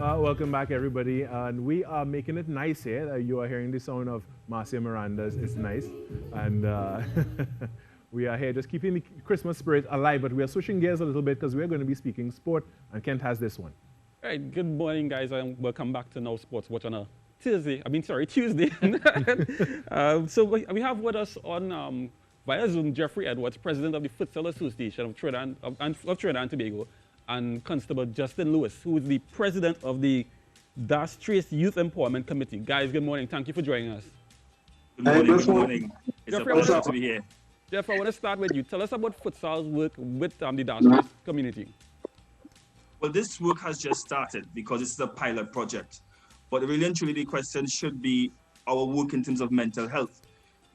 Welcome back, everybody. And we are making it nice here. You are hearing the sound of Marcia Miranda's It's Nice. And we are here just keeping the Christmas spirit alive, but we are switching gears a little bit because we're going to be speaking sport, and Kent has this one. All right, good morning, guys, and welcome back to Now Sports Watch on a Tuesday. We have with us on via Zoom Jeffrey Edwards, president of the Futsal Association of Trinidad and Tobago, and Constable Justin Lewis, who is the president of the Das Trace Youth Empowerment Committee. Guys, good morning. Thank you for joining us. Good morning. It's Jeffrey, a pleasure to be here. Jeff, I want to start with you. Tell us about futsal's work with the Das Trace community. Well, this work has just started because it's a pilot project. But really and truly, the question should be our work in terms of mental health.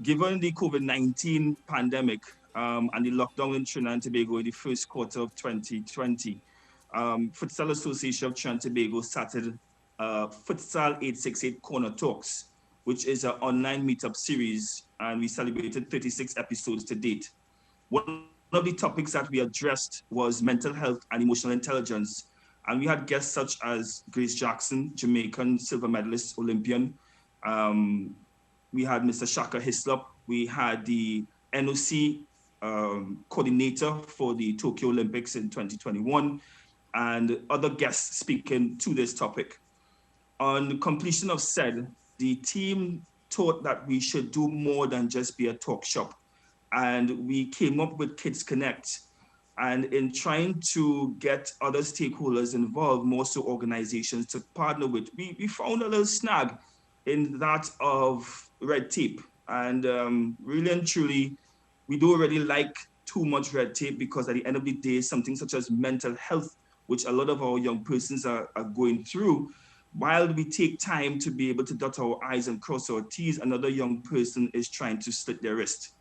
Given the COVID-19 pandemic and the lockdown in Trinidad and Tobago in the first quarter of 2020, Futsal Association of Trinidad and Tobago started Futsal 868 Corner Talks, which is an online meetup series, and we celebrated 36 episodes to date. One of the topics that we addressed was mental health and emotional intelligence, and we had guests such as Grace Jackson, Jamaican silver medalist, Olympian. We had Mr. Shaka Hislop. We had the NOC coordinator for the Tokyo Olympics in 2021, and other guests speaking to this topic. On the completion of said, the team thought that we should do more than just be a talk shop. And we came up with Kids Connect. And in trying to get other stakeholders involved, more so organizations to partner with, we found a little snag in that of red tape. And really and truly, we don't really like too much red tape because at the end of the day, something such as mental health, which a lot of our young persons are going through, while we take time to be able to dot our I's and cross our T's, another young person is trying to slit their wrist.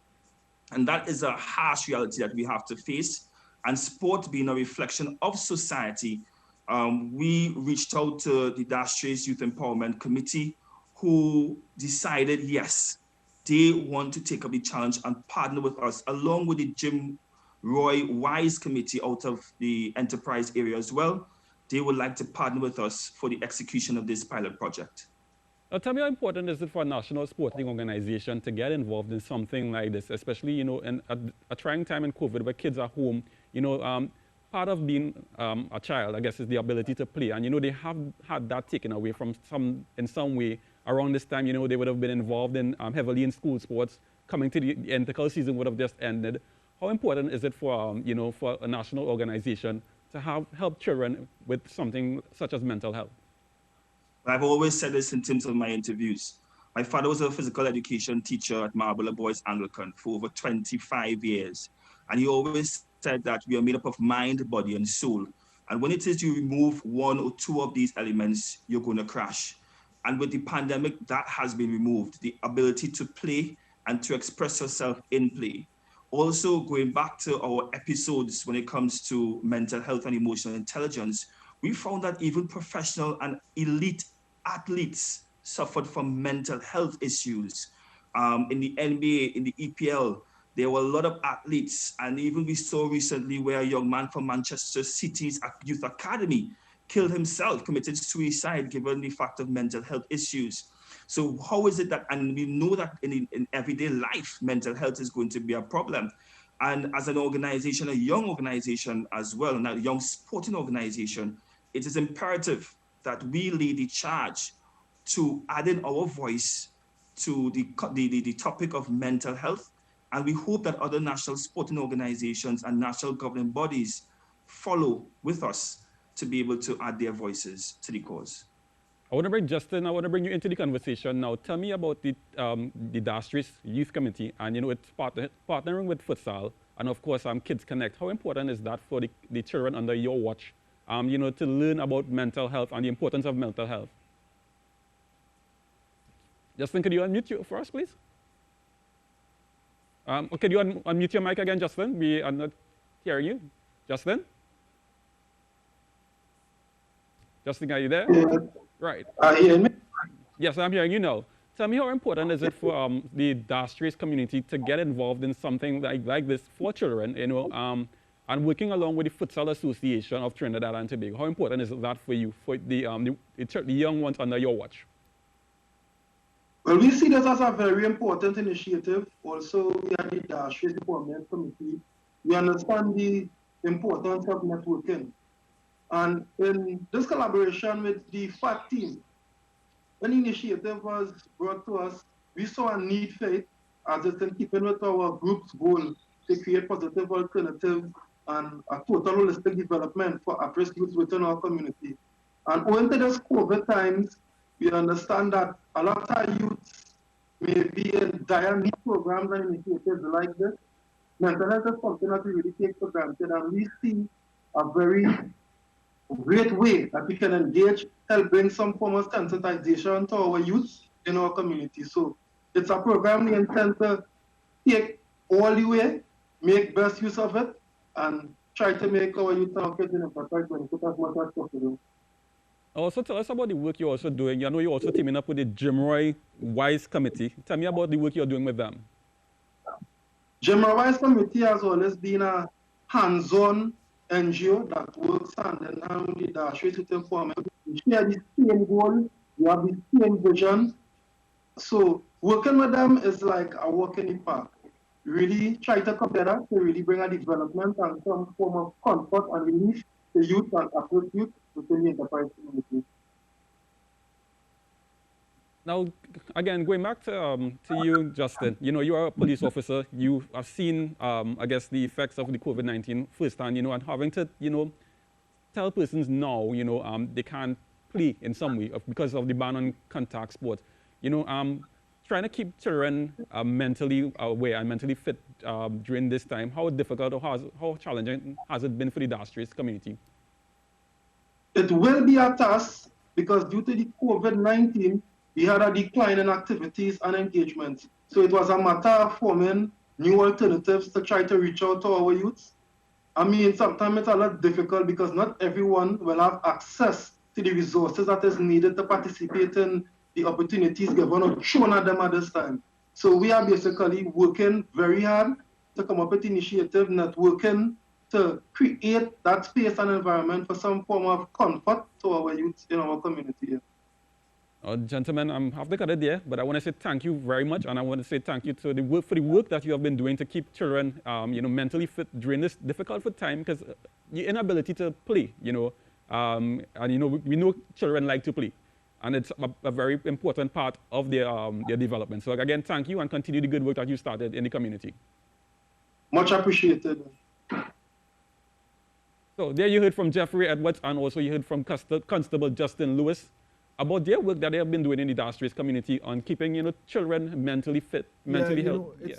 And that is a harsh reality that we have to face. And sport being a reflection of society, we reached out to the Das Trace Youth Empowerment Committee, who decided, yes, they want to take up the challenge and partner with us, along with the Jim Roy Wise Committee out of the enterprise area as well. They would like to partner with us for the execution of this pilot project. Now, tell me how important is it for a national sporting organization to get involved in something like this, especially, in a trying time in COVID where kids are home. Part of being a child, I guess, is the ability to play. And, they have had that taken away from in some way. Around this time, they would have been involved in heavily in school sports. Coming to the entire season would have just ended. How important is it for, for a national organization to help children with something such as mental health? I've always said this in terms of my interviews. My father was a physical education teacher at Marbella Boys Anglican for over 25 years. And he always said that we are made up of mind, body, and soul. And when it is you remove one or two of these elements, you're going to crash. And with the pandemic, that has been removed, the ability to play and to express yourself in play. Also, going back to our episodes when it comes to mental health and emotional intelligence, we found that even professional and elite athletes suffered from mental health issues. In the NBA, in the EPL, there were a lot of athletes, and even we saw recently where a young man from Manchester City's youth academy killed himself, committed suicide, given the fact of mental health issues. So how is it that, and we know that in everyday life, mental health is going to be a problem. And as an organization, a young organization as well, and a young sporting organization, it is imperative that we lead the charge to add in our voice to the topic of mental health. And we hope that other national sporting organizations and national governing bodies follow with us to be able to add their voices to the cause. I want to bring Justin, I want to bring you into the conversation now. Tell me about the Das Trace Youth Committee and, it's partnering with Futsal and, of course, Kids Connect. How important is that for the children under your watch, to learn about mental health and the importance of mental health? Justin, could you unmute you for us, please? Could you unmute your mic again, Justin? We are not hearing you. Justin? Justin, are you there? Yeah. Right. Hear me? Yes, I'm hearing you now. Tell me how important is it for the Das Trace community to get involved in something like this for children, and working along with the Futsal Association of Trinidad and Tobago. How important is that for you, for the young ones under your watch? Well, we see this as a very important initiative. Also, we are the Dash Race Development Committee. We understand the importance of networking. And in this collaboration with the FAT team, when the initiative was brought to us, we saw a need for it, as it's in keeping with our group's goal to create positive alternatives and a total holistic development for at-risk youth within our community. And owing to this COVID times, we understand that a lot of youths may be in dire need programs and initiatives like this. Mental health is something that we really take for granted, and we see a very great way that we can engage, help bring some form of sensitization to our youth in our community. So it's a program we intend to take all the way, make best use of it, and try to make our youth and our kids in a benefit as much as possible. Also, tell us about the work you're also doing. I know you're also teaming up with the Jim Roy Wise Committee. Tell me about the work you're doing with them. Jim Roy Wise Committee has always been a hands-on NGO that works hand in hand with the Dash Race Youth Empowerment. We share the same goal, we have the same vision. So working with them is like a walk in the park. Really try to come together to really bring a development and some form of comfort and relief to youth and at-risk youth within the enterprise community. Now, again, going back to you, Justin, you know, you are a police officer. You have seen, I guess, the effects of the COVID-19 firsthand, you know, and having to, you know, tell persons now, you know, they can't play in some way because of the ban on contact sports. You know, trying to keep children mentally aware and mentally fit during this time. How difficult or how challenging has it been for the Dash Race community? It will be a task because due to the COVID-19, we had a decline in activities and engagements. So it was a matter of forming new alternatives to try to reach out to our youths. I mean, sometimes it's a lot difficult because not everyone will have access to the resources that is needed to participate in the opportunities given or shown at them at this time. So we are basically working very hard to come up with initiative, networking, to create that space and environment for some form of comfort to our youth in our community. Gentlemen, I'm half the cut there, but I want to say thank you very much, and I want to say thank you to the work that you have been doing to keep children, you know, mentally fit during this difficult time, because the inability to play, you know, and you know, we know children like to play, and it's a very important part of their development. So again, thank you, and continue the good work that you started in the community. Much appreciated. So there you heard from Jeffrey Edwards, and also you heard from Constable Justin Lewis about their work that they have been doing in the Dash Race community on keeping, you know, children mentally fit, mentally healthy.